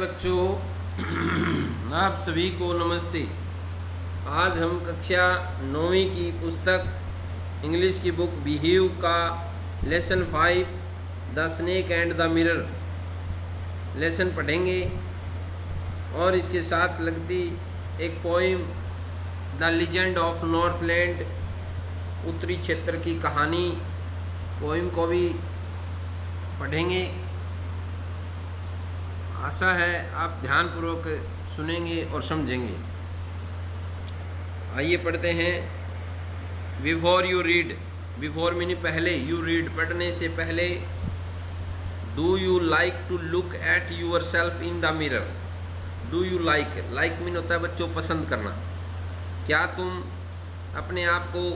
बच्चों, आप सभी को नमस्ते। आज हम कक्षा 9वीं की पुस्तक इंग्लिश की बुक बिहेव का lesson 5 the snake and the mirror lesson पढ़ेंगे और इसके साथ लगती एक poem the legend of Northland, उत्तरी क्षेत्र की कहानी, पोइम को भी पढ़ेंगे। आशा है आप ध्यानपूर्वक सुनेंगे और समझेंगे। आइए पढ़ते हैं। बिफोर यू रीड, बिफोर मीनी पहले, यू रीड पढ़ने से पहले, do you like to look at yourself in the mirror. Do you like, like mean होता है बच्चों पसंद करना। क्या तुम अपने आप को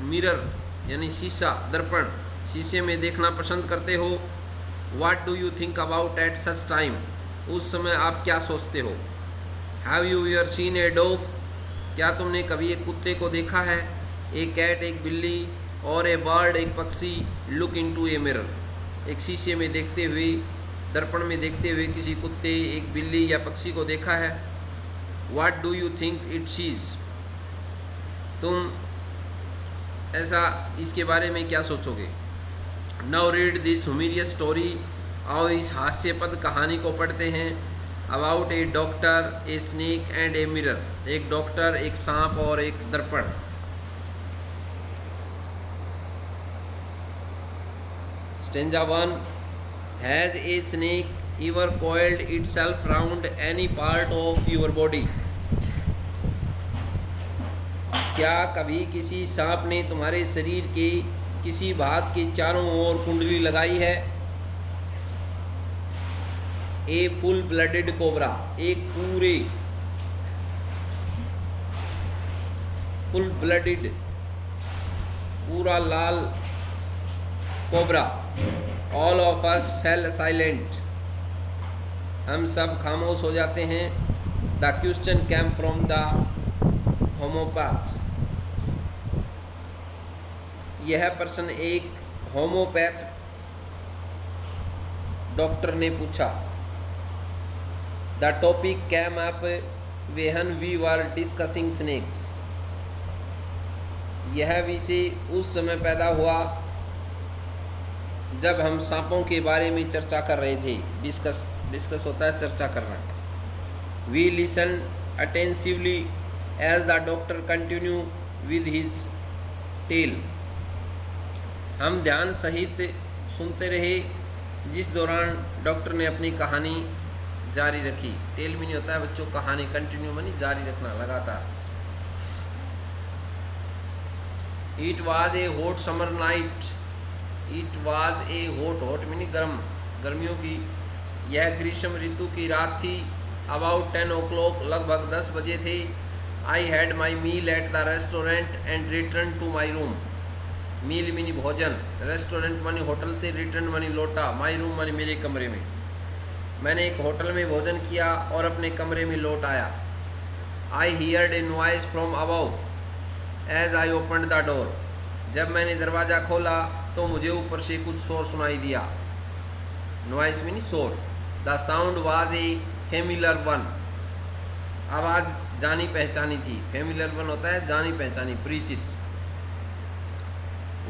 मिरर यानी शीशा, दर्पण, शीशे में देखना पसंद करते हो? What do you think about at such time? उस समय आप क्या सोचते हो? Have you ever seen a dog? क्या तुमने कभी एक कुत्ते को देखा है? A cat, एक बिल्ली, और a bird, एक पक्षी, look into a mirror, एक शीशे में देखते हुए, दर्पण में देखते हुए किसी कुत्ते, एक बिल्ली या पक्षी को देखा है? What do you think it sees? तुम ऐसा इसके बारे में क्या सोचोगे? Now read this humorous story. आओ इस हास्यपद कहानी को पढ़ते हैं। About a doctor, a snake and a mirror, एक डॉक्टर, एक सांप और एक दर्पण। Stanza 1। Has a snake ever coiled itself round any part of your body? क्या कभी किसी सांप ने तुम्हारे शरीर के किसी भाग के चारों ओर कुंडली लगाई है? ए फुल ब्लडेड कोबरा, एक पूरे फुल ब्लडेड पूरा लाल cobra. All of us fell silent, हम सब खामोश हो जाते हैं। The question came from the homeopath, यह प्रश्न एक होम्योपैथ डॉक्टर ने पूछा। The topic came up when we were discussing snakes, यह विषय उस समय पैदा हुआ जब हम सांपों के बारे में चर्चा कर रहे थे। डिस्कस होता है चर्चा करना। We listen attentively as the doctor continue with his tale, हम ध्यान सहित सुनते रहे जिस दौरान डॉक्टर ने अपनी कहानी जारी रखी। टेल में नहीं होता है बच्चों कहानी, कंटिन्यू मानी जारी रखना, लगातार। It was a hot summer night, it was a hot, hot मीनी गर्म, गर्मियों की यह ग्रीष्म ऋतु की रात थी। अबाउट 10 o'clock, लगभग 10 बजे थे। I had my meal at the restaurant and return to my room. Meal मनी भोजन, रेस्टोरेंट मनी होटल से, रिटर्न मनी लौटा, माई रूम मनी मेरे कमरे में। मैंने एक होटल में भोजन किया और अपने कमरे में लौट आया। I heard a noise from above as I opened the door, जब मैंने दरवाज़ा खोला तो मुझे ऊपर से कुछ शोर सुनाई दिया। नॉइस मीनी शोर। The sound was a familiar one, आवाज़ जानी पहचानी थी। फेमिलियर वन होता है जानी पहचानी, परिचित।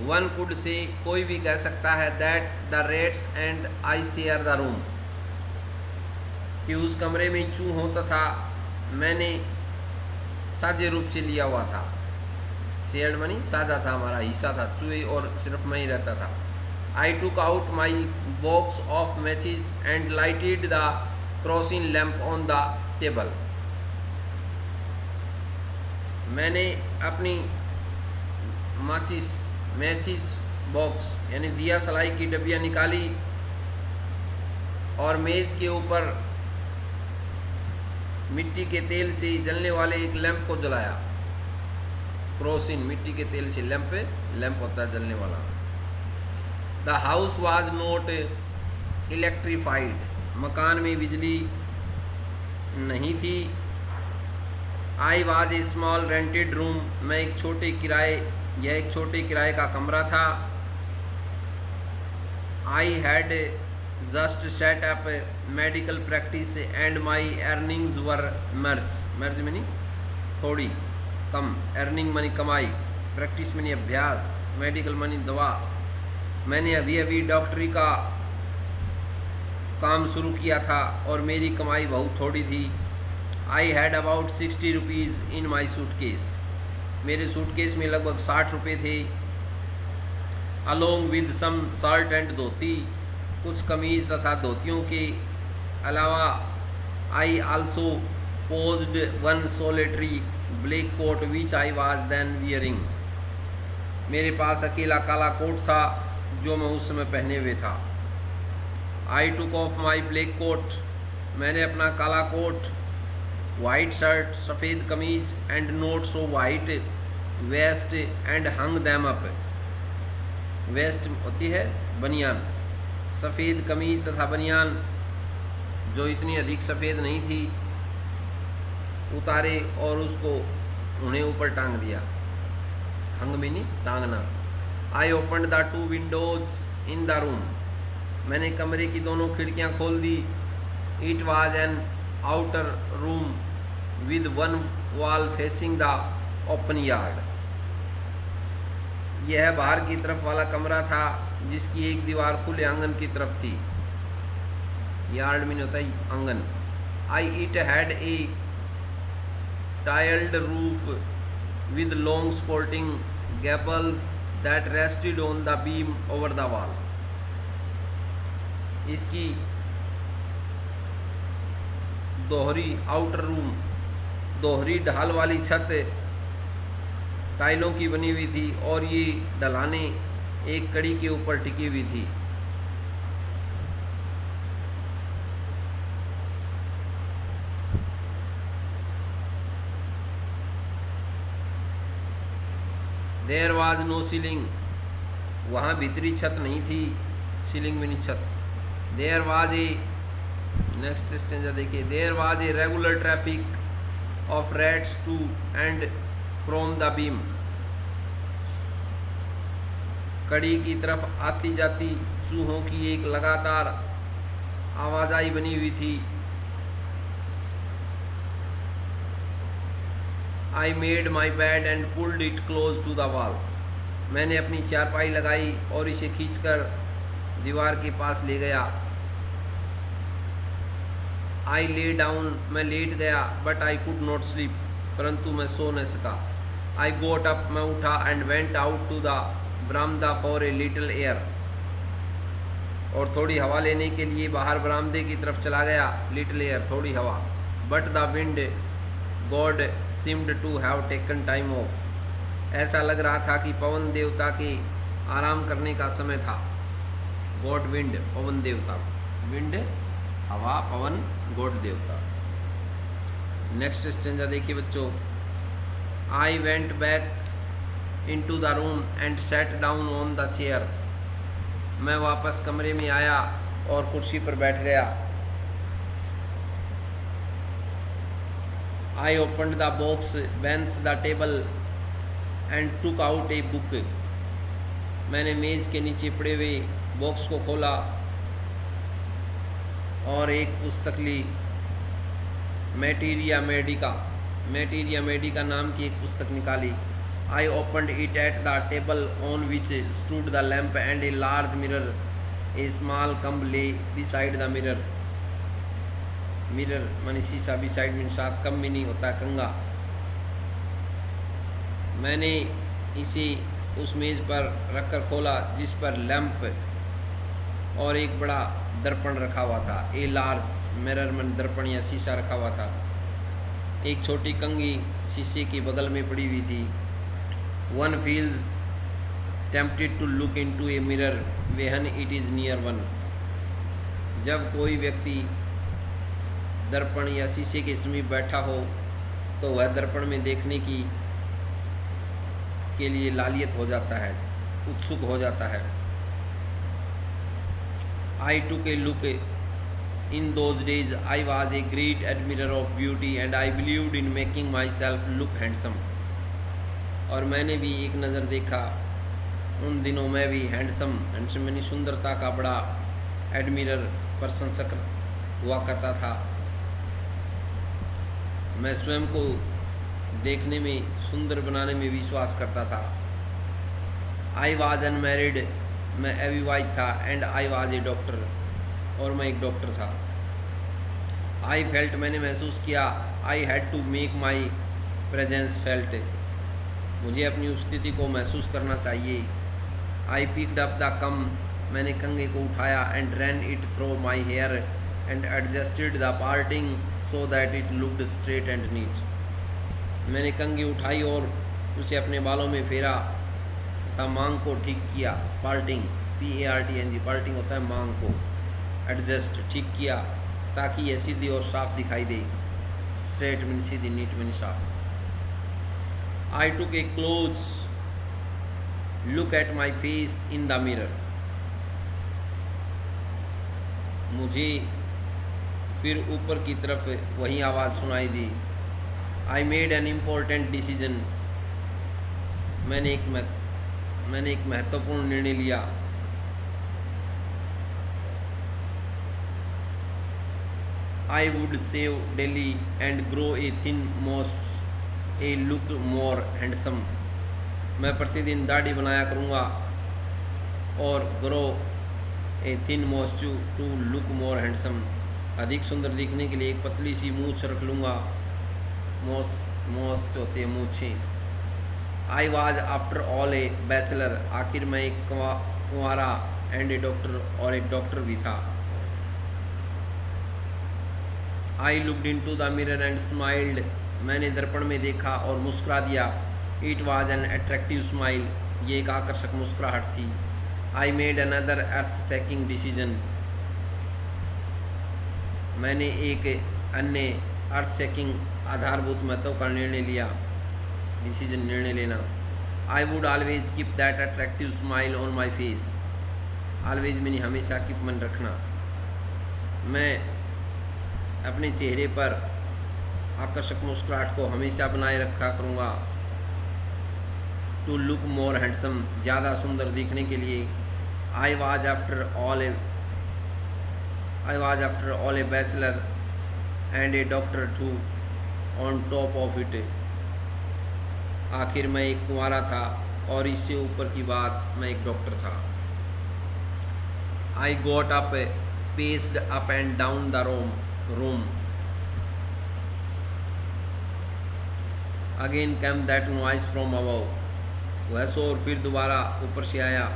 वन कुड से, कोई भी कह सकता है, that the rates and I share the room, कि उस कमरे में चूहों तथा मैंने साझे रूप से लिया हुआ था। शेयर्ड मनी साझा था, हमारा हिस्सा था, चूहे और सिर्फ मैं ही रहता था। I took out my box of matches and lighted the kerosene lamp on the table, मैंने अपनी मैचिस बॉक्स यानी दिया सलाई की डबिया निकाली और मेज के ऊपर मिट्टी के तेल से जलने वाले एक लैंप को जलाया। क्रोसिन, मिट्टी के तेल से लैंप होता है जलने वाला। The house was not electrified, मकान में बिजली नहीं थी। आई was A small rented room, मैं एक छोटे किराए का कमरा था। I had just set up medical practice and my earnings were merge money थोड़ी कम, अर्निंग मनी कमाई, प्रैक्टिस मनी अभ्यास, मेडिकल मनी दवा। मैंने अभी अभी डॉक्टरी का काम शुरू किया था और मेरी कमाई बहुत थोड़ी थी। I had about 60 rupees in my suitcase, मेरे सूटकेस में लगभग 60 रुपये थे। Along with some shirt and dhoti, कुछ कमीज़ तथा धोतियों के अलावा। I also possessed one solitary black coat which I was then wearing, मेरे पास अकेला काला कोट था जो मैं उस समय पहने हुए था। I took off my black coat, मैंने अपना काला कोट, वाइट शर्ट सफ़ेद कमीज and not so white vest and hung them up, vest होती है बनियान, सफ़ेद कमीज तथा बनियान जो इतनी अधिक सफ़ेद नहीं थी उतारे और उसको उन्हें ऊपर टांग दिया। हंग मीनी टांगना। I open the 2 windows in the room, मैंने कमरे की दोनों खिड़कियां खोल दी। It was an outer room with one wall facing the open yard, यह बाहर की तरफ वाला कमरा था जिसकी एक दीवार खुले आंगन की तरफ थी। यार्ड मीन होता है आंगन। I it had a tiled roof with long sporting gables that rested on the beam over the wall, इसकी दोहरी आउटर रूम, दोहरी ढाल वाली छत टाइलों की बनी हुई थी और ये ढलाने एक कड़ी के ऊपर टिकी हुई थी। देयर वाज नो सीलिंग, वहाँ भीतरी छत नहीं थी, सीलिंग में नहीं छत। There was a, next stanza देखिए, there was a regular traffic of rats to and from the beam, कड़ी की तरफ आती जाती चूहों की एक लगातार आवाजाही बनी हुई थी। I made my bed and pulled it close to the wall, मैंने अपनी चारपाई लगाई और इसे खींचकर दीवार के पास ले गया। आई ले डाउन, मैं लेट गया, but I could not sleep, परंतु मैं सो न सका। आई गोट अप, मैं उठा, and went out to the baramda for a little air, और थोड़ी हवा लेने के लिए बाहर बरामदे की तरफ चला गया। लिटिल एयर, थोड़ी हवा। But the wind god seemed to have taken time off, ऐसा लग रहा था कि पवन देवता के आराम करने का समय था। गॉड विंड, पवन देवता, विंड हवा, पवन गॉड देवता। नेक्स्ट स्टेंजा देखिए बच्चों। I went back into the room and sat down on the chair, मैं वापस कमरे में आया और कुर्सी पर बैठ गया। I opened the box, bent the table and took out a book, मैंने मेज़ के नीचे पड़े हुए बॉक्स को खोला और एक पुस्तक ली। मैटीरिया मेडिका नाम की एक पुस्तक निकाली। I opened it at the table on which stood the lamp and a large mirror, a small comb lay beside the mirror, mirror मानी शीशा, बिसाइड में साथ, कम मीनिंग होता है कंगा। मैंने इसे उस मेज़ पर रखकर खोला जिस पर लैंप और एक बड़ा दर्पण रखा हुआ था। ए लार्ज मिरर में दर्पण या शीशा रखा हुआ था। एक छोटी कंघी शीशे के बगल में पड़ी हुई थी। One feels tempted to look into a mirror when it is near one, जब कोई व्यक्ति दर्पण या शीशे के समीप बैठा हो तो वह दर्पण में देखने के लिए लालियत हो जाता है, उत्सुक हो जाता है। I took a look, in those days I was a great admirer of beauty and I believed in making myself look handsome, और मैंने भी एक नज़र देखा, उन दिनों मैं भी हैंडसम यानी सुंदरता का बड़ा एडमिरर, प्रशंसक हुआ करता था। मैं स्वयं को देखने में सुंदर बनाने में विश्वास करता था। आई वॉज अनमैरिड, मैं अविवाहित था। And I was a doctor, और मैं एक डॉक्टर था। आई फेल्ट, मैंने महसूस किया। I had to make my presence felt, मुझे अपनी उपस्थिति को महसूस करना चाहिए। I picked up the comb, मैंने कंघे को उठाया। And ran it through my hair and adjusted the parting so that it looked straight and neat, मैंने कंघी उठाई और उसे अपने बालों में फेरा तथा मांग को ठीक किया। पार्टिंग, PARTING, पार्टिंग होता है मांग को। एडजस्ट, ठीक किया ताकि यह सीधी और साफ दिखाई दे। स्ट्रेट मीन सीधी, नीट मीन साफ। I took a close look at my face in the mirror, मुझे फिर ऊपर की तरफ वही आवाज़ सुनाई दी। I made an important decision, मैंने एक महत्वपूर्ण निर्णय लिया। I would shave daily and grow a thin moustache a look more handsome, मैं प्रतिदिन दाढ़ी बनाया करूँगा और grow a thin moustache to look more handsome, अधिक सुंदर दिखने के लिए एक पतली सी मूछ रख लूँगा। मोस्ट होते हैं मूछें। I was after all a bachelor, आखिर मैं एक कुंवारा एंड ए डॉक्टर, और एक डॉक्टर भी था। I looked into the mirror and smiled, मैंने दर्पण में देखा और मुस्कुरा दिया। It was an attractive smile, ये एक आकर्षक मुस्कुराहट थी। I made another earth shaking decision, मैंने एक अन्य अर्थ सेकिंग आधारभूत महत्व का निर्णय लिया। डिसीजन, निर्णय लेना। I would always keep that attractive smile on my face, always मैंने हमेशा कीप मन रखना, मैं अपने चेहरे पर आकर्षक मुस्कुराहट को हमेशा बनाए रखा करूँगा। टू लुक मोर हैंडसम, ज़्यादा सुंदर दिखने के लिए। I was after all a bachelor and a doctor too on top of it, आखिर मैं एक कुंवारा था और इससे ऊपर की बात मैं एक डॉक्टर था। I got up, paced up and down the room, again came that noise from above, वह शोर फिर दोबारा ऊपर से आया।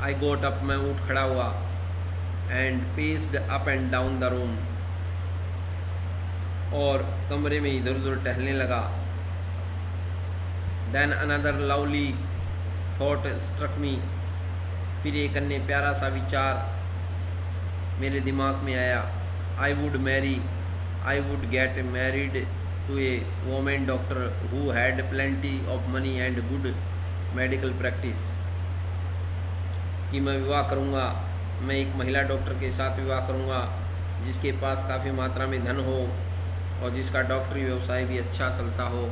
आई गॉट अप, मैं उठ खड़ा हुआ। And paced up and down the room, और कमरे में इधर उधर टहलने लगा। Then another lovely thought struck me, फिर एक अन्य प्यारा सा विचार मेरे दिमाग में आया। I would get married to a women doctor who had plenty of money and good medical practice, कि मैं विवाह करूँगा, मैं एक महिला डॉक्टर के साथ विवाह करूँगा जिसके पास काफ़ी मात्रा में धन हो और जिसका डॉक्टरी व्यवसाय भी अच्छा चलता हो।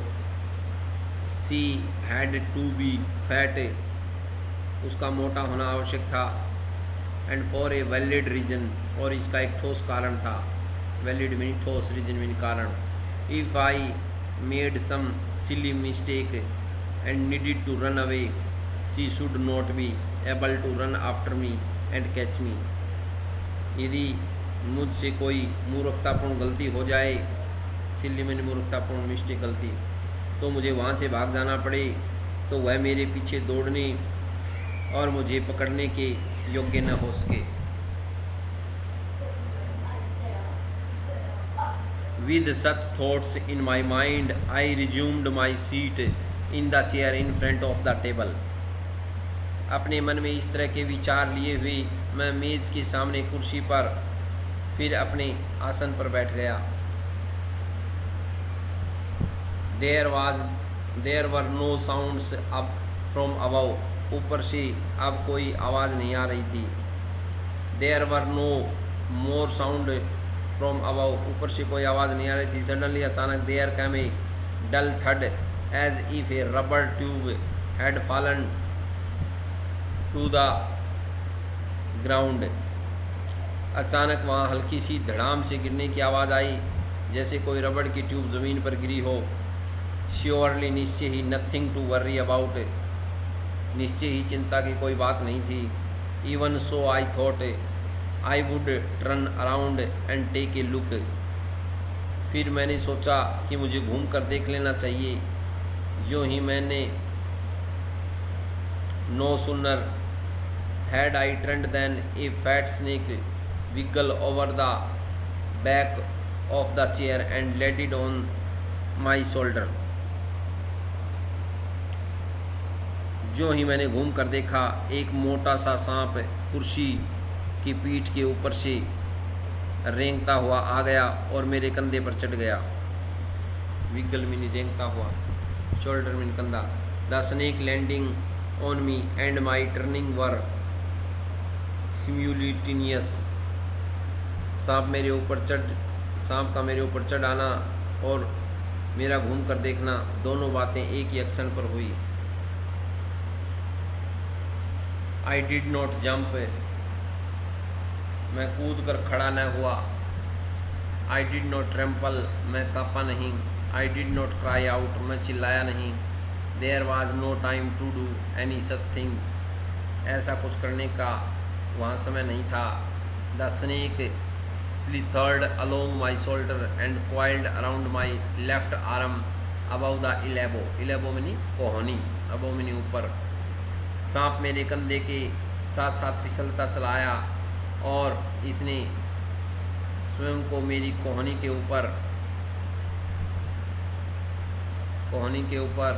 She had to be fat, उसका मोटा होना आवश्यक था। And for a valid reason, और इसका एक ठोस कारण था। वैलिड मीन ठोस, रीजन मीन कारण। If I made some silly mistake and needed to run away, she should not be able to run after me and catch me, यदि मुझसे कोई मूर्खतापूर्ण गलती हो जाए, सिल्ली मैंने मूर्खतापूर्ण मिस्टेक गलती, तो मुझे वहाँ से भाग जाना पड़े, तो वह मेरे पीछे दौड़ने और मुझे पकड़ने के योग्य न हो सके। With such thoughts in my mind I resumed my seat in the chair in front of the table, अपने मन में इस तरह के विचार लिए हुए मैं मेज़ के सामने कुर्सी पर फिर अपने आसन पर बैठ गया। There were no sounds up from above, ऊपर से अब कोई आवाज़ नहीं आ रही थी। There were no more sound from above, ऊपर से कोई आवाज़ नहीं आ रही थी। सडनली, अचानक, there cam a dull thud as if a rubber tube had fallen to the ground, अचानक वहाँ हल्की सी धड़ाम से गिरने की आवाज़ आई, जैसे कोई रबड़ की ट्यूब ज़मीन पर गिरी हो। श्योरली, निश्चय ही, नथिंग टू वर्री अबाउट, निश्चय ही चिंता की कोई बात नहीं थी। Even so I thought I would turn around and take a look, फिर मैंने सोचा कि मुझे घूम कर देख लेना चाहिए। यूँ ही मैंने no sooner had I turned than a fat snake wiggle over the back of the chair and laid it on my shoulder। जो ही मैंने घूम कर देखा, एक मोटा सा सांप कुर्सी की पीठ के ऊपर से रेंगता हुआ आ गया और मेरे कंधे पर चढ़ गया। विगल मिनी रेंगता हुआ, शोल्डर मिन कंधा। The snake landing on me and my turning were simultaneous. सांप का मेरे ऊपर चढ़ आना और मेरा घूम कर देखना, दोनों बातें एक ही एक्शन पर हुई। आई डिड नॉट जंप, मैं कूद कर खड़ा न हुआ। आई डिड नॉट ट्रेम्पल, मैं काँपा नहीं। I did not cry out, मैं चिल्लाया नहीं। There was no time to do any such things, ऐसा कुछ करने का वहाँ समय नहीं था। The snake slithered along my shoulder and coiled around my left arm above the elbow। elbow meaning कोहनी, above meaning ऊपर। सांप मेरे कंधे के साथ साथ फिसलता चला आया और इसने स्वयं को मेरी कोहनी के ऊपर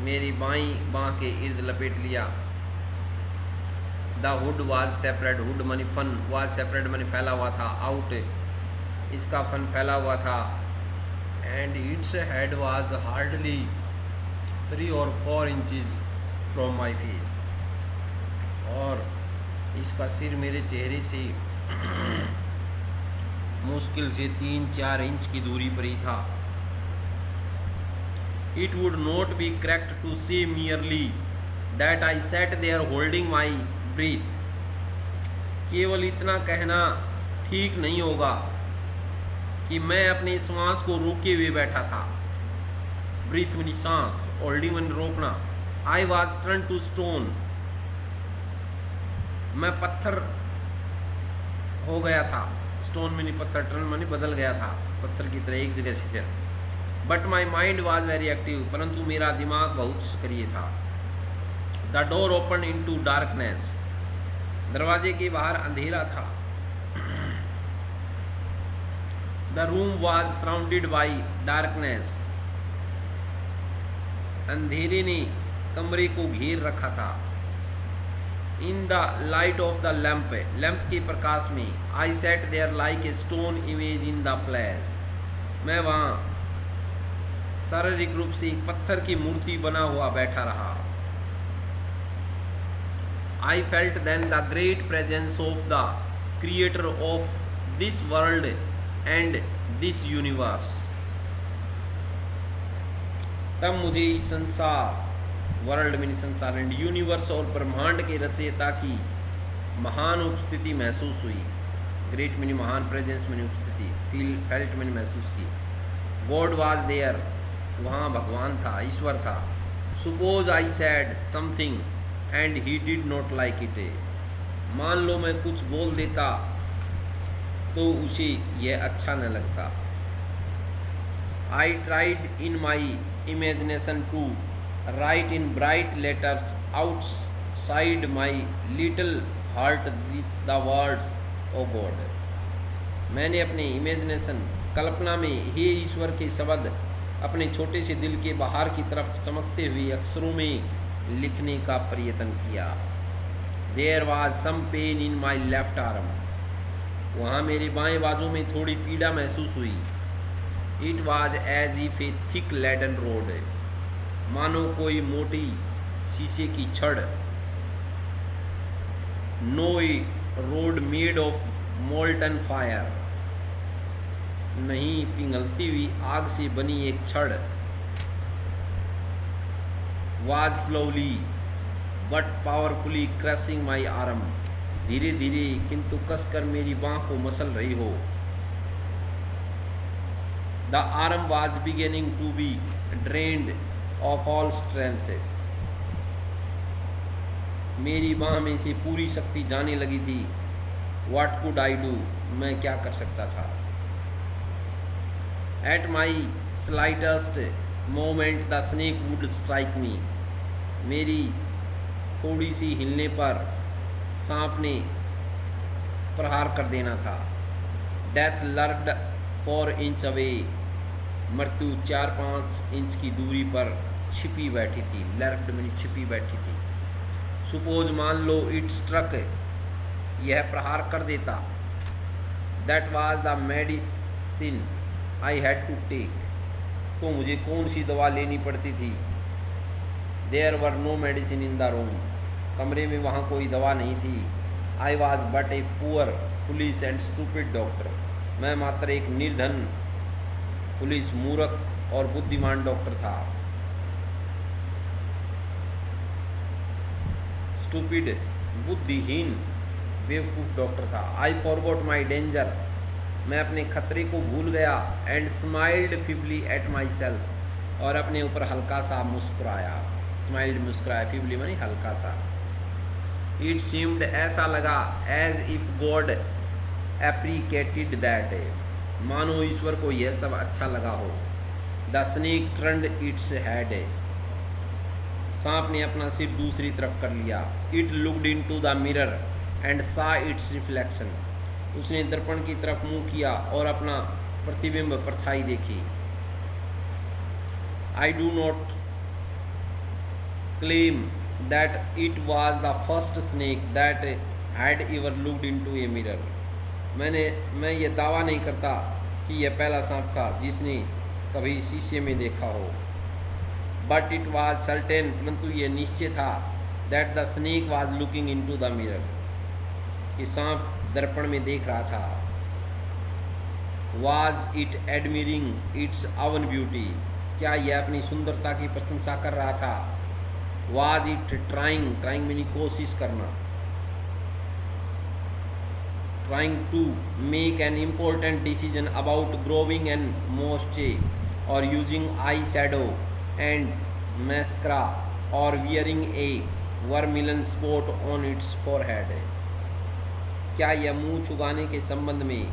मेरी बाईं बाँह के इर्द लपेट लिया। The hood was separate, hood मनी फन, वाज सेपरेट मनी फैला हुआ था, आउट इसका फन फैला हुआ था। And its head was hardly 3 or 4 inches from my face, और इसका सिर मेरे चेहरे से मुश्किल से 3-4 इंच की दूरी पर ही था। It would not be correct to say merely that I sat there holding my breath, केवल इतना कहना ठीक नहीं होगा कि मैं अपनी सांस को रोके हुए बैठा था। ब्रीथ मनी सांस, होल्डिंग मनी रोकना। I was turn to stone, मैं पत्थर हो गया था। स्टोन मनी पत्थर, टर्न मनी बदल गया था, पत्थर की तरह एक जगह से फिर। But my mind was very active, परंतु मेरा दिमाग बहुत सक्रिय था। The door open into darkness, दरवाजे के बाहर अंधेरा था। The room was surrounded by darkness, अंधेरे ने कमरे को घेर रखा था। In the light of the lamp, lamp के प्रकाश में। I sat there like a stone image in the place, मैं वहाँ शारीरिक रूप से एक पत्थर की मूर्ति बना हुआ बैठा रहा। I felt then the great presence of the creator of this world and this universe। तब मुझे इस संसार, वर्ल्ड में संसार, एंड यूनिवर्स और ब्रह्मांड के रचयिता की महान उपस्थिति महसूस हुई। ग्रेट मैंने महान, प्रेजेंस मैंने उपस्थिति, फील फेल्ट मैंने महसूस की। गॉड वाज देयर, वहाँ भगवान था, ईश्वर था। Suppose I sad something and he did not like it, मान लो मैं कुछ बोल देता तो उसे यह अच्छा न लगता। I tried in my imagination to write in bright letters outside my little heart the words O God, मैंने अपने इमेजिनेशन, कल्पना में हे ईश्वर के शब्द अपने छोटे से दिल के बाहर की तरफ चमकते हुए अक्षरों में लिखने का प्रयत्न किया। There was some pain in my left arm, वहाँ मेरे बाएं बाजू में थोड़ी पीड़ा महसूस हुई। It was as if a thick leaden rod, मानो कोई मोटी शीशे की छड़। No a rod made of molten fire, नहीं पिघलती हुई आग से बनी एक छड़। was slowly but powerfully crushing my arm, धीरे धीरे किंतु कसकर मेरी बाँह को मसल रही हो। The arm was beginning to be drained of all strength. मेरी बाँह में से पूरी शक्ति जाने लगी थी। What could I do? मैं क्या कर सकता था। At my slightest moment the snake would strike me। मेरी थोड़ी सी हिलने पर सांप ने प्रहार कर देना था। Death lurked 4 inch away। मृत्यु 4-5 इंच की दूरी पर छिपी बैठी थी। लर्क्ड में छिपी बैठी थी। Suppose मान लो it struck, यह प्रहार कर देता। That was the medicine I had to take। तो मुझे कौन सी दवा लेनी पड़ती थी। There were no medicine in the room। कमरे में वहाँ कोई दवा नहीं थी। I was but a poor, foolish and stupid doctor। मैं मात्र एक निर्धन, पुलिस, मूर्ख और बुद्धिमान डॉक्टर था। स्टूपिड, बुद्धिहीन, बेवकूफ़ डॉक्टर था। I forgot my danger. मैं अपने खतरे को भूल गया। And smiled feebly at myself. और अपने ऊपर हल्का सा मुस्कुराया। स्माइल्ड, मुस्कुराया, फिबली मानी हल्का सा। इट सीम्ड, ऐसा लगा, एज इफ गॉड एप्रीकेटेड दैट, मानो ईश्वर को यह सब अच्छा लगा हो। The snake turned its head. सांप ने अपना सिर दूसरी तरफ कर लिया। It looked into the mirror and सा इट्स रिफ्लेक्शन। उसने दर्पण की तरफ मुंह किया और अपना प्रतिबिंब, परछाई देखी। आई do not claim that it was the first snake that had ever looked into a mirror. मैं ये दावा नहीं करता कि यह पहला सांप था जिसने कभी शीशे में देखा हो। बट इट वाज सर्टेन, परंतु ये निश्चय था, that the snake was looking into the mirror, कि सांप दर्पण में देख रहा था। Was it admiring its own beauty, क्या यह अपनी सुंदरता की प्रशंसा कर रहा था। Was it trying, trying meaning कोशिश करना, trying to make an important decision about growing an moisture or using eye shadow and mascara or wearing a vermilion spot on its forehead। क्या यह मुंह चुगाने के संबंध में,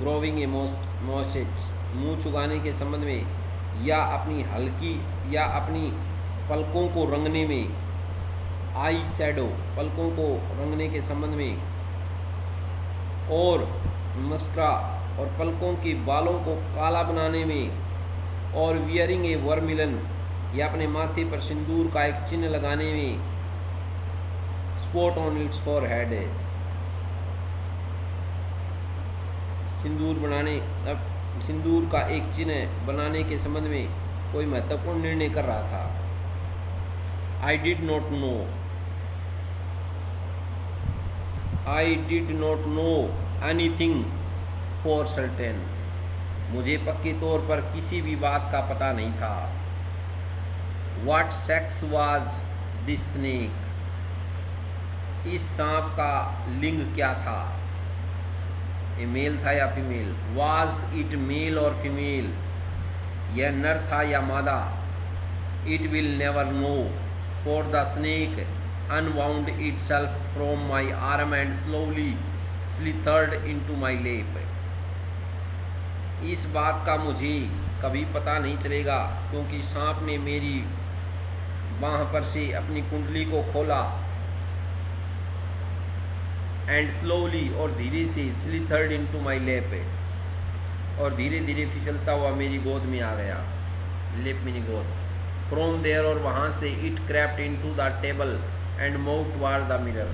ग्रोविंग ए मोसेज, मुंह चुगाने के संबंध में, या अपनी हल्की, या अपनी पलकों को रंगने में, आई शैडो, पलकों को रंगने के संबंध में, और मस्करा, और पलकों के बालों को काला बनाने में, और वियरिंग ए वर्मिलन, या अपने माथे पर सिंदूर का एक चिन्ह लगाने में, स्पॉट ऑन इट्स फॉरहेड, सिंदूर बनाने, सिंदूर का एक चिन्ह बनाने के संबंध में कोई महत्वपूर्ण निर्णय कर रहा था। आई did not know anything for certain, मुझे पक्के तौर पर किसी भी बात का पता नहीं था। What sex was this snake, इस सांप का लिंग क्या था, ये मेल था या फीमेल। वाज इट मेल और फीमेल, यह नर था या मादा। It will never know, for the snake unwound itself from my arm and slowly slithered into my lap। इस बात का मुझे कभी पता नहीं चलेगा, क्योंकि सांप ने मेरी बाँह पर से अपनी कुंडली को खोला, एंड स्लोली, और धीरे से, स्लिथर्ड इनटू माय लैप, और धीरे धीरे फिसलता हुआ मेरी गोद में आ गया। लेप मेरी गोद। फ्रॉम देयर, और वहाँ से, it crept into the table and move toward the mirror,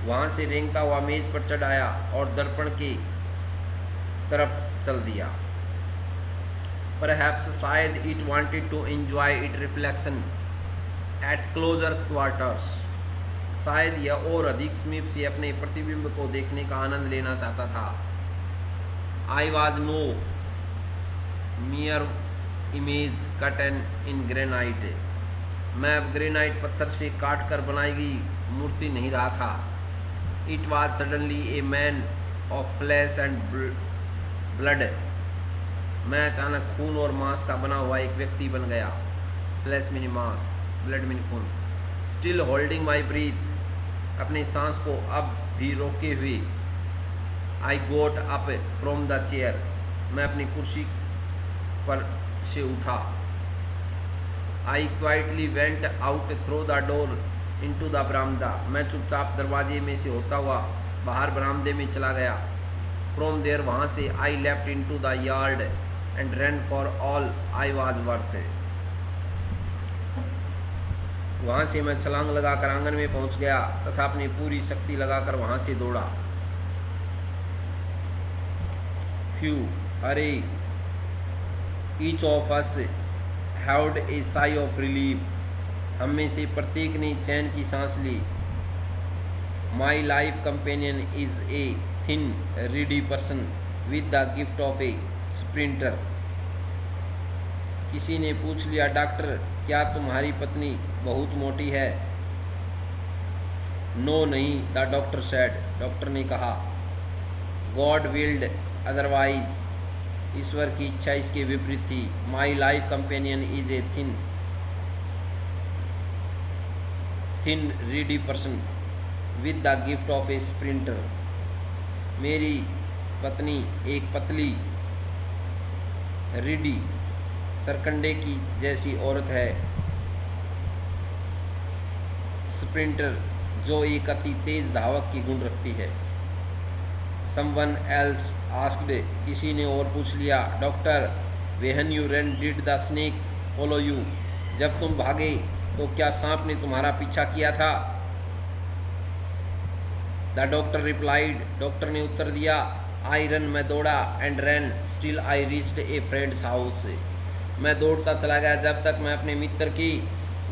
वहाँ से रेंगता हुआ मेज पर चढ़ आया और दर्पण की तरफ चल दिया। परहैप्स, शायद, it wanted to enjoy it reflection at closer quarters, शायद यह और अधिक समीप से अपने प्रतिबिंब को देखने का आनंद लेना चाहता था। I was no mere image cut an in granite, मैं अब ग्रेनाइट पत्थर से काट कर बनाई गई मूर्ति नहीं रहा था। It was suddenly a man of flash and blood. मैं अचानक खून और मांस का बना हुआ एक व्यक्ति बन गया। फ्लैश मिनी मांस, ब्लड मिनी खून। स्टिल होल्डिंग माई ब्रीथ, अपनी सांस को अब भी रोके हुए। I got up from the chair, मैं अपनी कुर्सी पर से उठा। I quietly went out through the door into the veranda, मैं चुपचाप दरवाजे में से होता हुआ बाहर बरामदे में चला गया। फ्रॉम देयर, वहाँ से I left into the yard and run for all I was worth. वहाँ से मैं छलांग लगाकर आंगन में पहुँच गया तथा अपनी पूरी शक्ति लगाकर वहाँ से दौड़ा। फ्यू, अरे, each of us had a sigh of relief, हम में से प्रत्येक ने चैन की सांस ली। My life companion is a thin reedy person with the gift of a sprinter. किसी ने पूछ लिया, डॉक्टर, क्या तुम्हारी पत्नी बहुत मोटी है? नो नहीं, द डॉक्टर सेड, डॉक्टर ने कहा। गॉड विल्ड अदरवाइज, ईश्वर की इच्छा इसके विपरीत थी। माई life companion is a thin reedy person with the gift of a sprinter. मेरी पत्नी एक पतली रीडी सरकंडे की जैसी औरत है, स्प्रिंटर जो एक अति तेज धावक की गुण रखती है। Someone else asked, किसी ने और पूछ लिया, doctor, when you ran did the snake follow you? जब तुम भागे तो क्या सांप ने तुम्हारा पीछा किया था? The doctor replied, डॉक्टर ने उत्तर दिया, I run, मैं दौड़ा, and ran, still I reached a friend's house, मैं दौड़ता चला गया जब तक मैं अपने मित्र की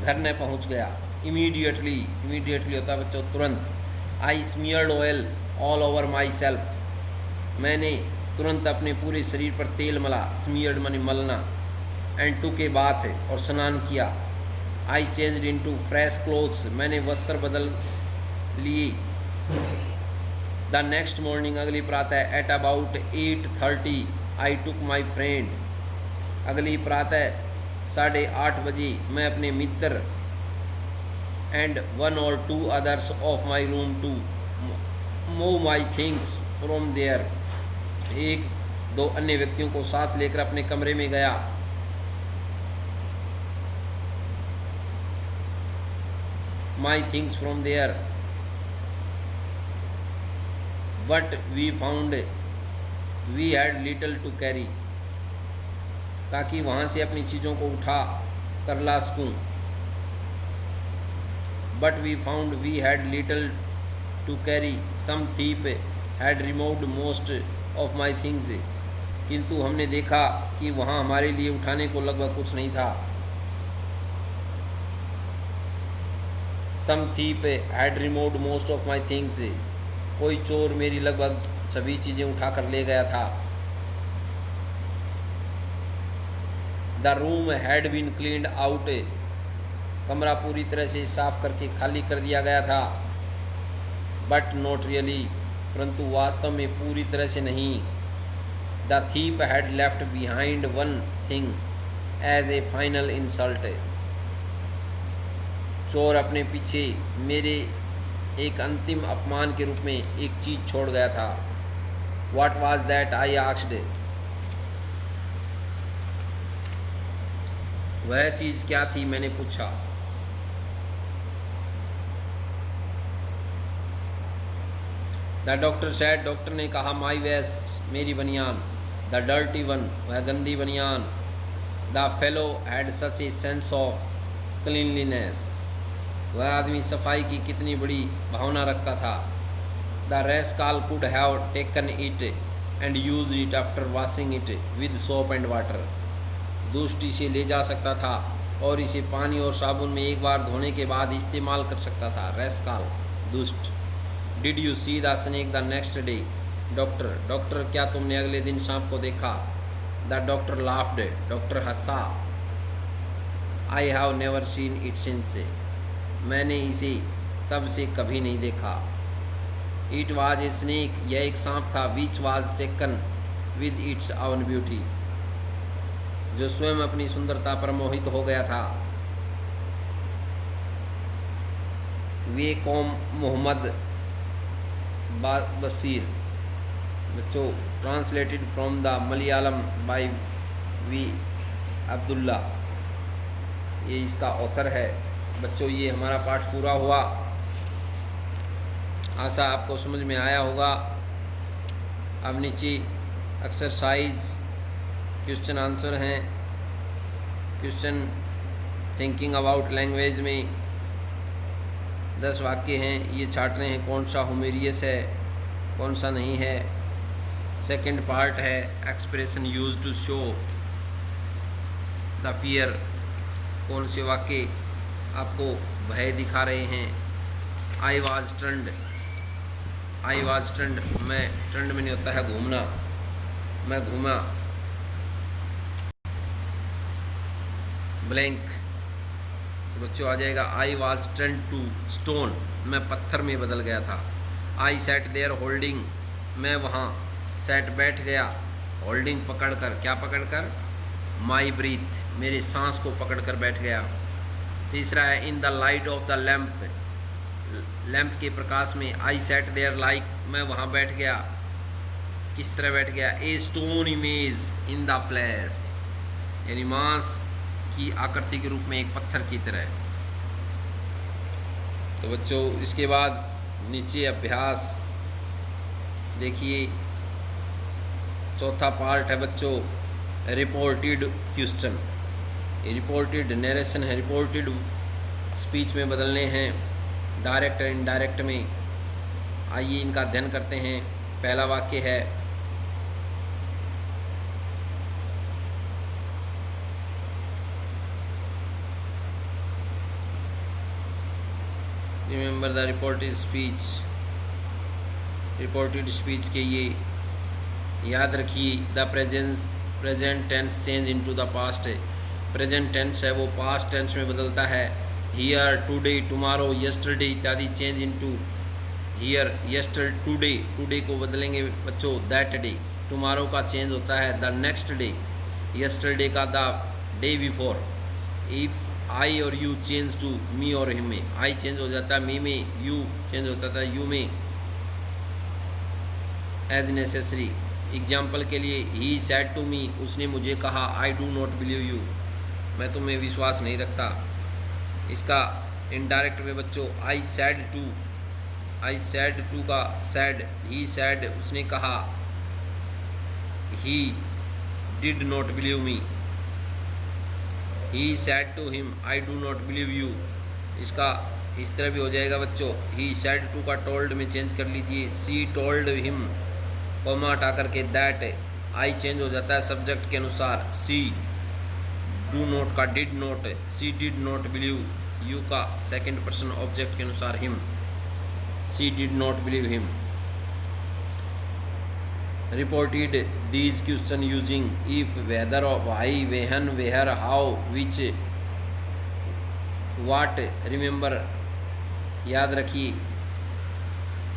घर न पहुंच गया। इमीडिएटली होता बच्चों तुरंत। I smeared oil all over myself, मैंने तुरंत अपने पूरे शरीर पर तेल मला। स्मीयर्ड माने मलना। एंड टू के बात है और स्नान किया। आई चेंज्ड इनटू फ्रेश क्लोथ्स, मैंने वस्त्र बदल लिए। द नेक्स्ट मॉर्निंग, अगली प्रातः, at about 8:30 I took my friend, अगली प्रातः 8:30 बजे मैं अपने मित्र and 1 or 2 others of my room to move my things from there, एक दो अन्य व्यक्तियों को साथ लेकर अपने कमरे में गया। my things from there, but we found we had little to carry, ताकि वहाँ से अपनी चीज़ों को उठा कर ला सकूँ। But we found we had little to carry, some thief had removed most of my things, किंतु हमने देखा कि वहाँ हमारे लिए उठाने को लगभग कुछ नहीं था। Some thief had removed most of my things, कोई चोर मेरी लगभग सभी चीज़ें उठा कर ले गया था। The room had been cleaned out, कमरा पूरी तरह से साफ करके खाली कर दिया गया था। बट नॉट रियली, परंतु वास्तव में पूरी तरह से नहीं। The thief had left behind one thing as a final insult, चोर अपने पीछे मेरे एक अंतिम अपमान के रूप में एक चीज़ छोड़ गया था। What was that, I asked, वह चीज़ क्या थी, मैंने पूछा। द डॉक्टर सेड, डॉक्टर ने कहा, माई वेस्ट, मेरी बनियान। द डर्टी वन, वह गंदी बनियान। The fellow had such a sense of cleanliness, वह आदमी सफाई की कितनी बड़ी भावना रखता था। The rascal could have taken it and use it after washing it with soap and water, दुष्ट इसे ले जा सकता था और इसे पानी और साबुन में एक बार धोने के बाद इस्तेमाल कर सकता था। रेस्काल, दुष्ट। Did you see the snake the next day, doctor, doctor, क्या तुमने अगले दिन सांप को देखा? The doctor laughed, doctor Hansa. I have never seen it since, मैंने इसे तब से कभी नहीं देखा। इट वाज ए स्नेक, यह एक सांप था, which was taken with its own beauty, जो स्वयं अपनी सुंदरता पर मोहित हो गया था। वे कौम मोहम्मद बशीर, बच्चों translated from the Malayalam by V Abdulla, ये इसका ऑथर है। बच्चों ये हमारा पाठ पूरा हुआ, आशा आपको समझ में आया होगा। अब नीचे एक्सरसाइज क्वेश्चन आंसर हैं। क्वेश्चन थिंकिंग अबाउट लैंग्वेज में 10 वाक्य हैं, ये छाट रहे हैं कौन सा हुमेरियस है कौन सा नहीं है। सेकंड पार्ट है expression use to show the fear, कौन से वाक्य आपको भय दिखा रहे हैं। I was turned, I was turned, मैं टर्न्ड में नहीं होता है घूमना, मैं घूमा। ब्लैंक, तो बच्चों आ जाएगा I was turned to stone, मैं पत्थर में बदल गया था। आई सैट देयर होल्डिंग, मैं वहाँ सैट बैठ गया, होल्डिंग पकड़ कर, क्या पकड़ कर, माई ब्रीथ, मेरे सांस को पकड़ कर बैठ गया। तीसरा है इन the light of the lamp, lamp के प्रकाश में। आई सैट देयर लाइक, मैं वहाँ बैठ गया, किस तरह बैठ गया, ए stone image in the flash, यानी मांस की आकृति के रूप में एक पत्थर की तरह। तो बच्चों इसके बाद नीचे अभ्यास देखिए, चौथा पार्ट है बच्चों रिपोर्टेड क्वेश्चन, रिपोर्टेड नरेशन है, रिपोर्टेड स्पीच में बदलने हैं, डायरेक्ट और इनडायरेक्ट में। आइए इनका अध्ययन करते हैं। पहला वाक्य है remember the reported speech, reported speech के ये याद रखिए। The present tense change into the past, present tense है वो पास्ट टेंस में बदलता है। हियर, टुडे, टुमारो, यस्टरडे इत्यादि change into here, yester, today, today को बदलेंगे बच्चों दैट डे, टुमारो का चेंज होता है द नेक्स्ट डे, यस्टरडे का the day before. If I और यू चेंज टू मी और हिम में, आई चेंज हो जाता है मी में, यू चेंज होता था यू में। एज नेसेसरी, एग्जाम्पल के लिए ही सैड टू मी, उसने मुझे कहा, I do not believe you, मैं तुम्हें विश्वास नहीं रखता। इसका इनडायरेक्ट में बच्चों I said to, I said to का सैड, ही सैड, उसने कहा, he did not believe me, he said to him, I do not believe you. इसका इस तरह भी हो जाएगा बच्चों, ही सैड टू का टोल्ड में चेंज कर लीजिए, सी टोल्ड हिम, कॉमा हटा करके दैट, आई चेंज हो जाता है सब्जेक्ट के अनुसार, सी डू नॉट का did not, she did not believe you का सेकंड पर्सन ऑब्जेक्ट के अनुसार him, she did not believe him. Reported these question using if, whether, why, when, where, how, which, what. Remember, याद रखिए,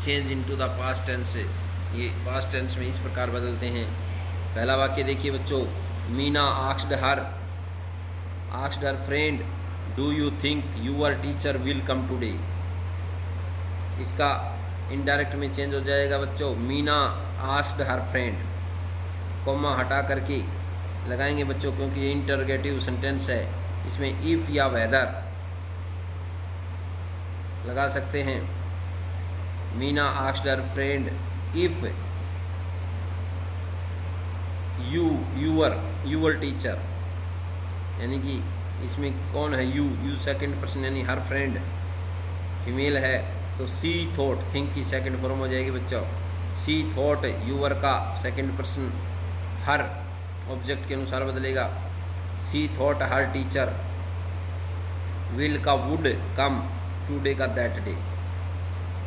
change into the past tense, ये past tense में इस प्रकार बदलते हैं। पहला वाक्य देखिए बच्चों, Meena asked her friend, do you think your teacher will come today. इसका इनडायरेक्ट में चेंज हो जाएगा बच्चों, Meena asked her friend, comma हटा करके लगाएंगे बच्चों, क्योंकि ये इंटरोगेटिव सेंटेंस है, इसमें इफ़ या वेदर लगा सकते हैं। Meena asked her friend if your teacher, यानी कि इसमें कौन है, यू सेकंड पर्सन, यानी हर फ्रेंड फीमेल है, तो सी थॉट, थिंक की सेकंड फॉर्म हो जाएगी बच्चों, सी थॉट, यूअर का सेकंड पर्सन हर ऑब्जेक्ट के अनुसार बदलेगा, she thought her teacher, will का वुड कम, टुडे का दैट डे,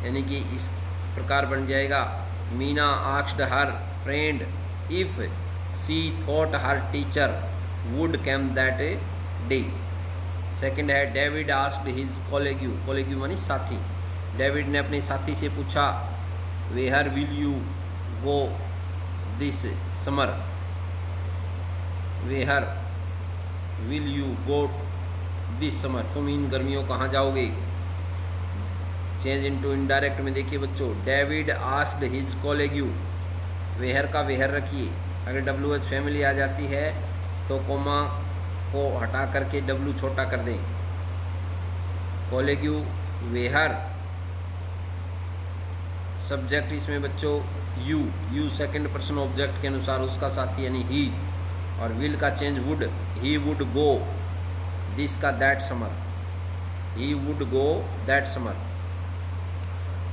यानी कि इस प्रकार बन जाएगा, Meena asked her friend if she thought her teacher would come that day. Second है David asked his colleague, colleague मानी साथी, डेविड ने अपने साथी से पूछा, where will you go this summer, where will you go this summer, तुम इन गर्मियों कहाँ जाओगे। चेंज इनटू इनडायरेक्ट में देखिए बच्चों, डेविड आस्क्ड हिज कॉलेग्यू, वेयर का वेयर रखिए। अगर डब्ल्यू एच फैमिली आ जाती है तो कोमा को हटा करके डब्ल्यू छोटा कर दें। कॉलेग्यू वेयर, सब्जेक्ट इसमें बच्चों यू सेकंड पर्सन ऑब्जेक्ट के अनुसार उसका साथी यानी ही, और विल का change would, he would go, this का that summer, he would go that summer.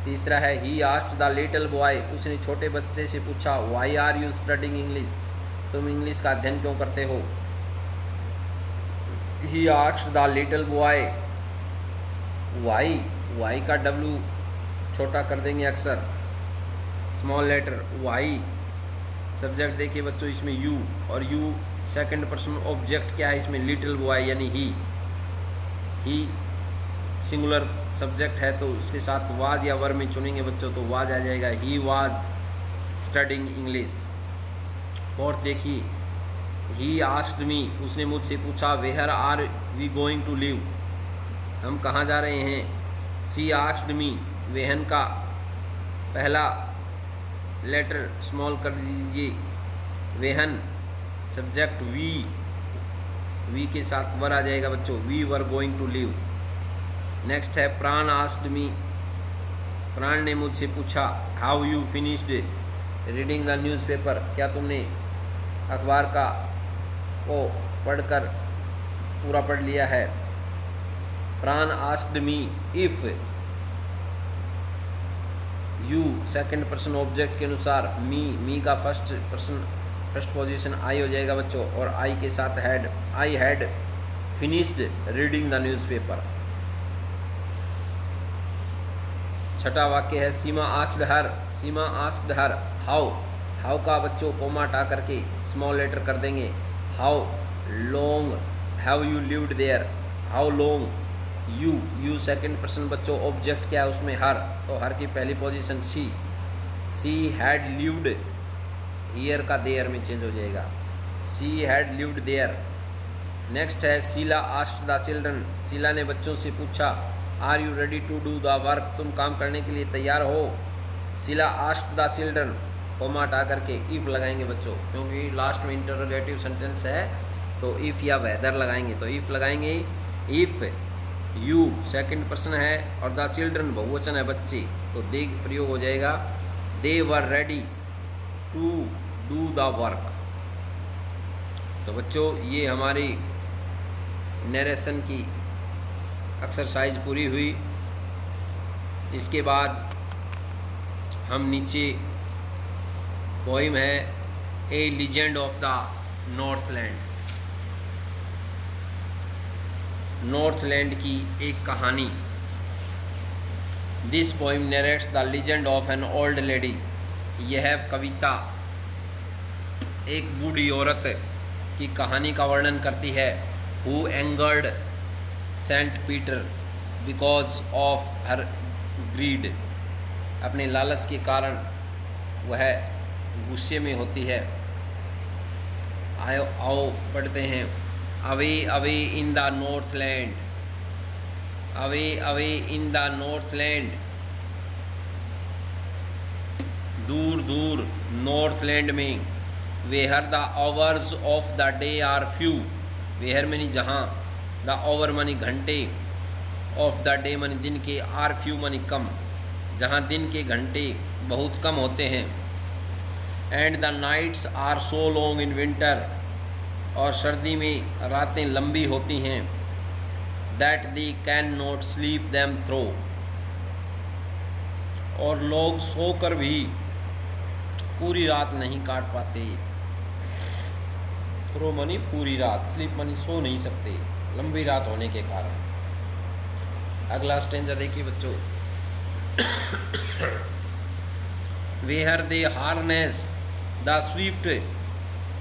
तीसरा है he asked the little boy, उसने छोटे बच्चे से पूछा, why are you studying English, तुम इंग्लिश का अध्ययन क्यों करते हो। He asked the little boy why का डब्ल्यू छोटा कर देंगे अक्सर, स्मॉल लेटर वाई। सब्जेक्ट देखिए बच्चों इसमें यू, और यू सेकंड पर्सन ऑब्जेक्ट क्या है इसमें, लिटिल बॉय यानी ही सिंगुलर सब्जेक्ट है तो उसके साथ वाज या वर में चुनेंगे बच्चों तो वाज आ जाएगा, he was studying English. Fourth देखिए, ही आस्क्ड मी, उसने मुझसे पूछा, where are we going to live, हम कहाँ जा रहे हैं। सी आस्क्ड मी, वेहन का पहला लेटर स्मॉल कर दीजिए, वेहन सब्जेक्ट वी के साथ वर आ जाएगा बच्चों, we were going to live. Next है प्राण आस्क्ड मी, प्राण ने मुझसे पूछा, how you finished reading the newspaper, क्या तुमने अखबार का को पढ़कर पूरा पढ़ लिया है। Pran asked me if, you second person object के अनुसार मी का फर्स्ट पोजीशन आई हो जाएगा बच्चों, और आई के साथ had, I had finished reading the newspaper. छठा वाक्य है सीमा आस्क्ड हर हाउ का बच्चों कोमा हटा करके स्मॉल लेटर कर देंगे, how long have you lived there, how long you second person बच्चों ऑब्जेक्ट क्या है उसमें हर, तो हर की पहली position she had lived, here का देयर में चेंज हो जाएगा, she had lived there. Next है Sheela asked the children, Sheela ने बच्चों से पूछा, are you ready to do the work, तुम काम करने के लिए तैयार हो। Sheela asked the children, coma हटा करके इफ़ लगाएंगे बच्चों, क्योंकि लास्ट में इंटरोगेटिव सेंटेंस है तो इफ़ या वेदर लगाएंगे, तो इफ़ लगाएंगे। इफ़ यू सेकंड पर्सन है और द चिल्ड्रन बहुवचन है बच्चे, तो दे प्रयोग हो जाएगा, they were ready to do the work. तो बच्चों ये हमारी नरेशन की एक्सरसाइज पूरी हुई। इसके बाद हम नीचे पोइम है ए लीजेंड ऑफ द नॉर्थलैंड की एक कहानी। This poem narrates the legend of an old lady, यह कविता एक बूढ़ी औरत की कहानी का वर्णन करती है। Who angered Saint Peter because of her greed, अपने लालच के कारण वह गुस्से में होती है। आओ पढ़ते हैं, away away in the Northland, away away in the Northland, दूर दूर नॉर्थलैंड में, where the hours of the day are few, where मनी जहाँ, द आवर मनी घंटे, ऑफ द डे मनी दिन के, आर फ्यू मनी कम, जहाँ दिन के घंटे बहुत कम होते हैं। And the nights are so long in winter, और सर्दी में रातें लंबी होती हैं। That they can not sleep them through, और लोग सोकर भी पूरी रात नहीं काट पाते। थ्रो मनी पूरी रात, स्लीप मनी सो नहीं सकते लंबी रात होने के कारण। अगला स्टेंजा देखिए बच्चों, वेहर दे harness the Swift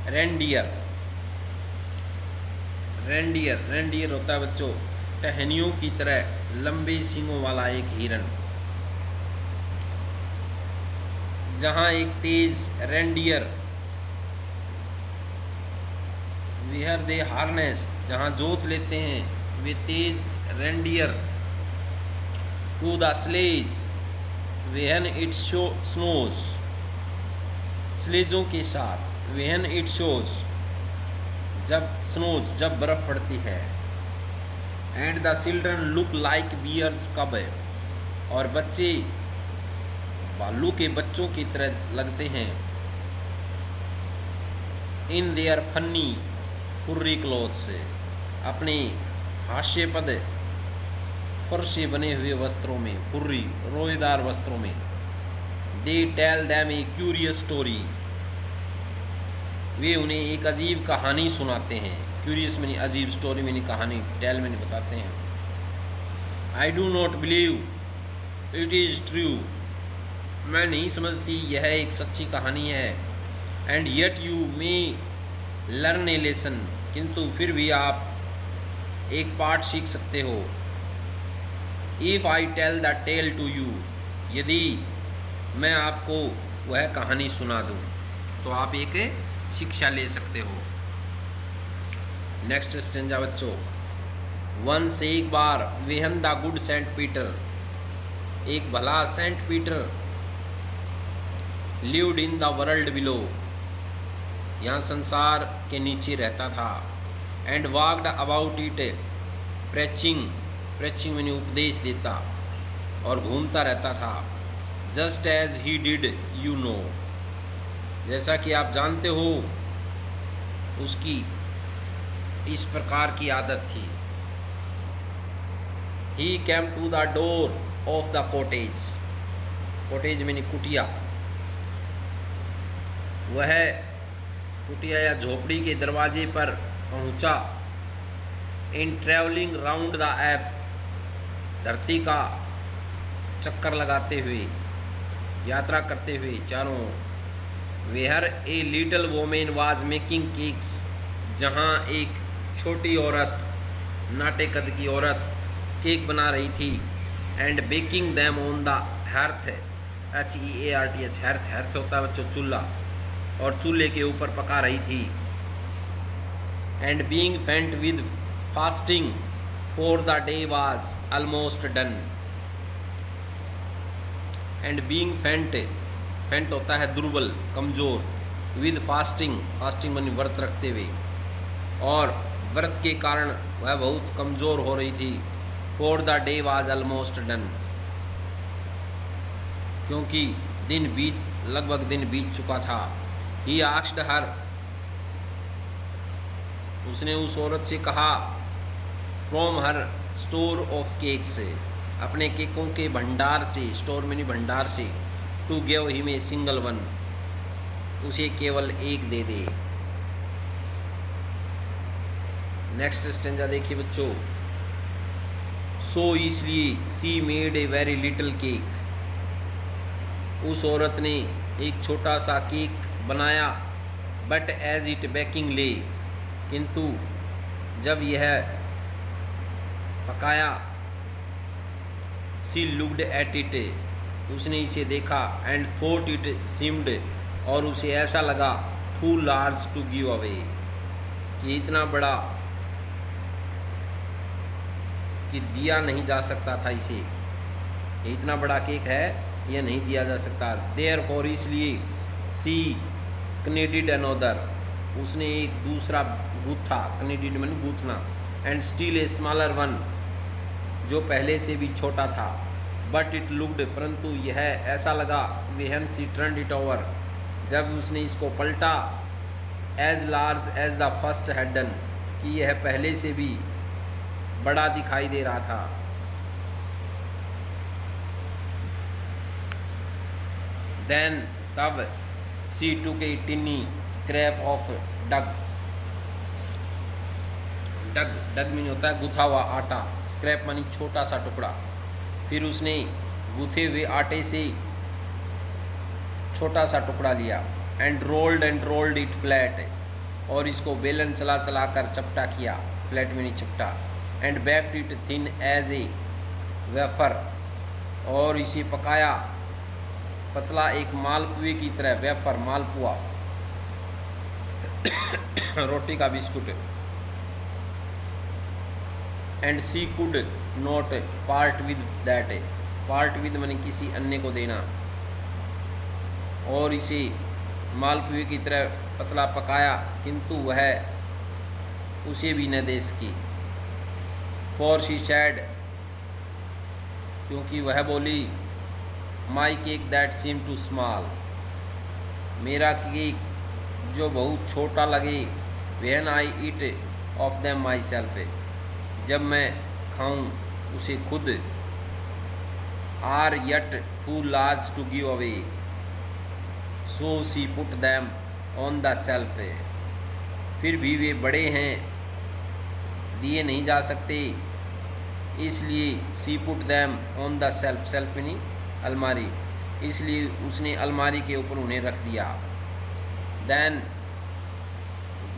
reindeer, reindeer होता है बच्चों टहनियों की तरह लंबे सींगों वाला एक हिरन। जहाँ एक तेज रेंडियर, वेयर दे हार्नेस, जहाँ जोत लेते हैं वे तेज reindeer, to the sledge when it snows, स्लेजों के साथ, वेहन इट शोज, जब स्नोज, जब बर्फ पड़ती है, and the children look like bears cub, और बच्चे भालू के बच्चों की तरह लगते हैं, इन देयर फन्नी फुर्री क्लोथ्स, अपने हास्यपद फर से बने हुए वस्त्रों में, फुर्री रोएदार वस्त्रों में, they tell them a curious story, वे उन्हें एक अजीब कहानी सुनाते हैं, क्यूरियस मैंने अजीब, स्टोरी मैंने कहानी, टेल मैंने बताते हैं। I do not believe it is true, मैं नहीं समझती यह एक सच्ची कहानी है, and yet you may learn a lesson, किंतु फिर भी आप एक पाठ सीख सकते हो। If I tell the tale to you, यदि मैं आपको वह कहानी सुना दूँ तो आप एक शिक्षा ले सकते हो। नेक्स्ट स्टेंजा बच्चों, वंस, एक बार, when the good Saint Peter, एक भला Saint Peter, lived in the world below, यहाँ संसार के नीचे रहता था, and walked about it preaching, preaching मैंने उपदेश देता और घूमता रहता था, just as he did you know, जैसा कि आप जानते हो उसकी इस प्रकार की आदत थी। He came to the door of the cottage, cottage मैंने कुटिया, वह कुटिया या झोपड़ी के दरवाजे पर पहुंचा, in travelling round the earth, धरती का चक्कर लगाते हुए, यात्रा करते हुए चारों, where a little women was making cakes, जहाँ एक छोटी औरत, नाटे कद की औरत केक बना रही थी, and baking them on the hearth, HEARTH, hearth, hearth होता है बच्चों चूल्हा, और चूल्हे के ऊपर पका रही थी, एंड बीइंग फेंट with fasting for the day was almost done, and being फेंट, फेंट होता है दुर्बल, कमज़ोर, विद फास्टिंग, फास्टिंग मानी व्रत रखते हुए, और व्रत के कारण वह बहुत कमज़ोर हो रही थी, for the day was almost done, क्योंकि दिन बीत, लगभग दिन बीत चुका था। ही आस्क्ड हर, उसने उस औरत से कहा, from her store of cakes, अपने केकों के भंडार से, स्टोर में नहीं भंडार से, to give him a single one, उसे केवल एक दे दे। नेक्स्ट स्टेंजा देखिए बच्चों, सो इसलिए सी made a very little cake, उस औरत ने एक छोटा सा केक बनाया, बट एज इट बेकिंग ले, किंतु जब यह पकाया, सी लुक्ड एट इट, उसने इसे देखा, एंड थॉट इट सीम्ड, और उसे ऐसा लगा, too large to give away, कि इतना बड़ा कि दिया नहीं जा सकता था इसे, इतना बड़ा केक है यह नहीं दिया जा सकता। देयर फॉर, इसलिए, सी कनेडिड अनोदर, उसने एक दूसरा गूथा, कनेडिड मैंने गूथना, and still a smaller one, जो पहले से भी छोटा था, बट इट लुक्ड, परंतु यह ऐसा लगा, when she turned it over, जब उसने इसको पलटा, as large as the first had done, कि यह पहले से भी बड़ा दिखाई दे रहा था। देन, तब, she took a tiny scrap of dough, dough, dough mean होता है गुथा हुआ आटा, स्क्रैप मानी छोटा सा टुकड़ा, फिर उसने गूथे हुए आटे से छोटा सा टुकड़ा लिया, एंड रोल्ड इट फ्लैट, और इसको बेलन चला चला कर चपटा किया, फ्लैट में नहीं चपटा, and baked it thin as a wafer, और इसे पकाया पतला एक मालपुए की तरह, वेफर मालपुआ, रोटी का biscuit. And she could not part with that, part with माने किसी अन्य को देना, और इसे मालपुए की तरह पतला पकाया किंतु वह उसे भी न दे सकी। फॉर शी सैड, क्योंकि वह बोली, my cake that seem too small, मेरा केक जो बहुत छोटा लगे, when I eat of them myself, जब मैं खाऊं उसे खुद, are yet too large to give away, so she put them on the shelf, फिर भी वे बड़े हैं, दिए नहीं जा सकते, इसलिए she put them on the shelf, shelf यानी अलमारी, इसलिए उसने अलमारी के ऊपर उन्हें रख दिया। देन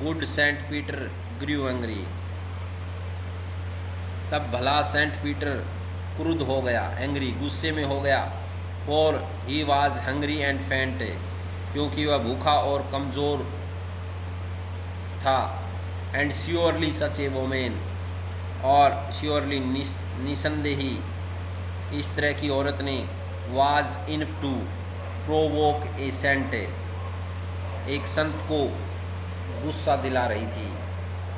गुड सेंट पीटर ग्रू एंग्री, तब भला सेंट पीटर क्रुद्ध हो गया, एंग्री गुस्से में हो गया, for he was hungry and faint, क्योंकि वह भूखा और कमज़ोर था, and surely such a women, और श्योरली निसंदेही इस तरह की औरत ने, was enough to provoke a saint, एक संत को गुस्सा दिला रही थी,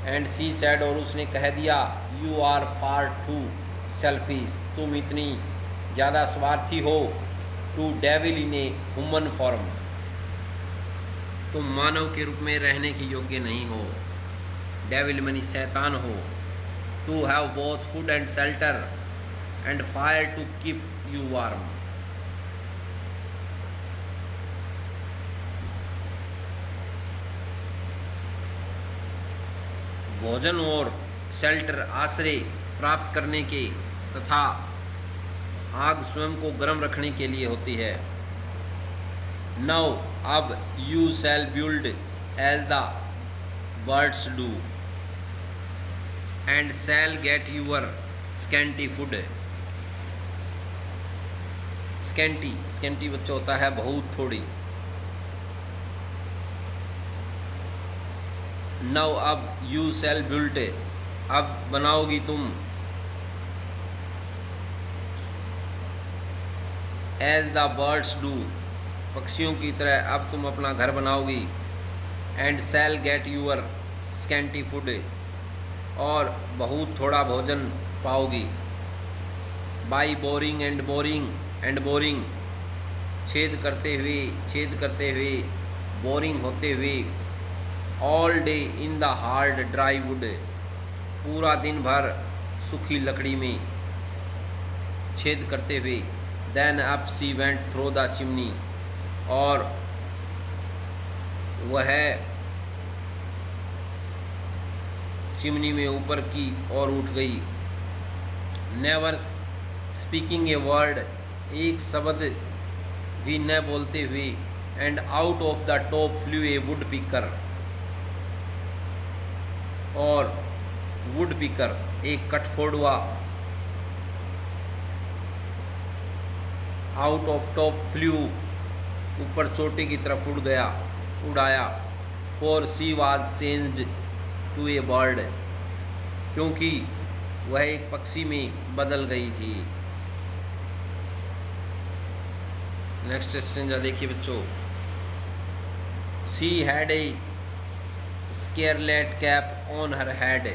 एंड सी सैड, और उसने कह दिया, you are far too selfish, तुम इतनी ज़्यादा स्वार्थी हो, to devil in a human form, तुम मानव के रूप में रहने के योग्य नहीं हो, डेविल मनी शैतान हो, to have both food and shelter and fire to keep you warm, भोजन और शेल्टर आश्रय प्राप्त करने के तथा आग स्वयं को गर्म रखने के लिए होती है। नाउ अब you shall build as the birds do and shall get your scanty food, scanty, scanty बच्चा होता है बहुत थोड़ी। नाउ अब यू शैल बिल्ड, अब बनाओगी तुम, एज द बर्ड्स डू, पक्षियों की तरह अब तुम अपना घर बनाओगी, and shall get your scanty food, और बहुत थोड़ा भोजन पाओगी, by boring and boring and boring, छेद करते हुए बोरिंग होते हुए, all day in the hard dry wood, पूरा दिन भर सूखी लकड़ी में छेद करते हुए, then up she went through the chimney, और वह चिमनी में ऊपर की ओर उठ गई, नेवर स्पीकिंग ए वर्ड, एक शब्द भी न बोलते हुए, and out of the top flew a woodpecker, और वुड पिकर एक कठफोड़वा आउट ऑफ टॉप फ्लू, ऊपर चोटी की तरफ उड़ाया, for she was changed to a bird, क्योंकि वह एक पक्षी में बदल गई थी। नेक्स्ट स्टेंजा देखिए बच्चों, she had a scarlet cap on her head,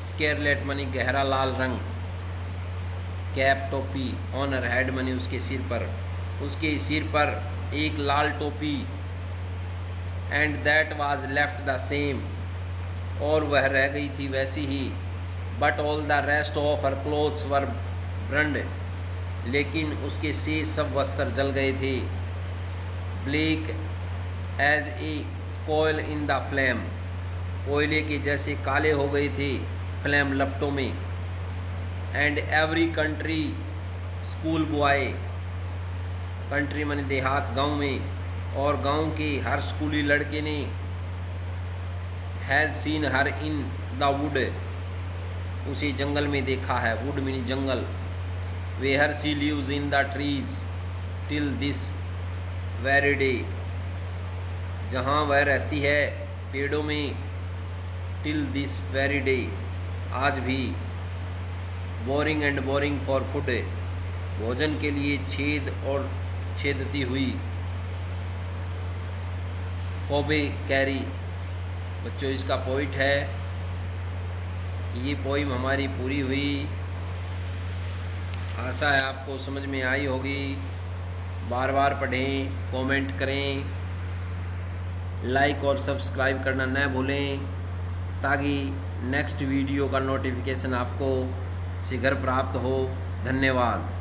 scarlet मनी गहरा लाल रंग, कैप टोपी, ऑन हर हेड मनी उसके सिर पर एक लाल टोपी, and that was left the same, और वह रह गई थी वैसी ही, but all the rest of her clothes were burned, लेकिन उसके शेष सब वस्त्र जल गए थे, black as a coal in the flame, कोयले के जैसे काले हो गए थे फ्लेम लपटों में, and every country school boy, country माने देहात गांव में, और गांव के हर स्कूली लड़के ने, has seen her in the wood, उसे जंगल में देखा है, वुड मीन जंगल, where she lives in the trees till this very day, जहाँ वह रहती है पेड़ों में, टिल दिस वेरी डे, आज भी। Boring and boring for food, भोजन के लिए छेद और छेदती हुई। फोबे कैरी, बच्चों इसका पॉइंट है। ये पोइम हमारी पूरी हुई। आशा है आपको समझ में आई होगी। बार बार पढ़ें, कमेंट करें, लाइक और सब्सक्राइब करना न भूलें, ताकि नेक्स्ट वीडियो का नोटिफिकेशन आपको शीघ्र प्राप्त हो। धन्यवाद।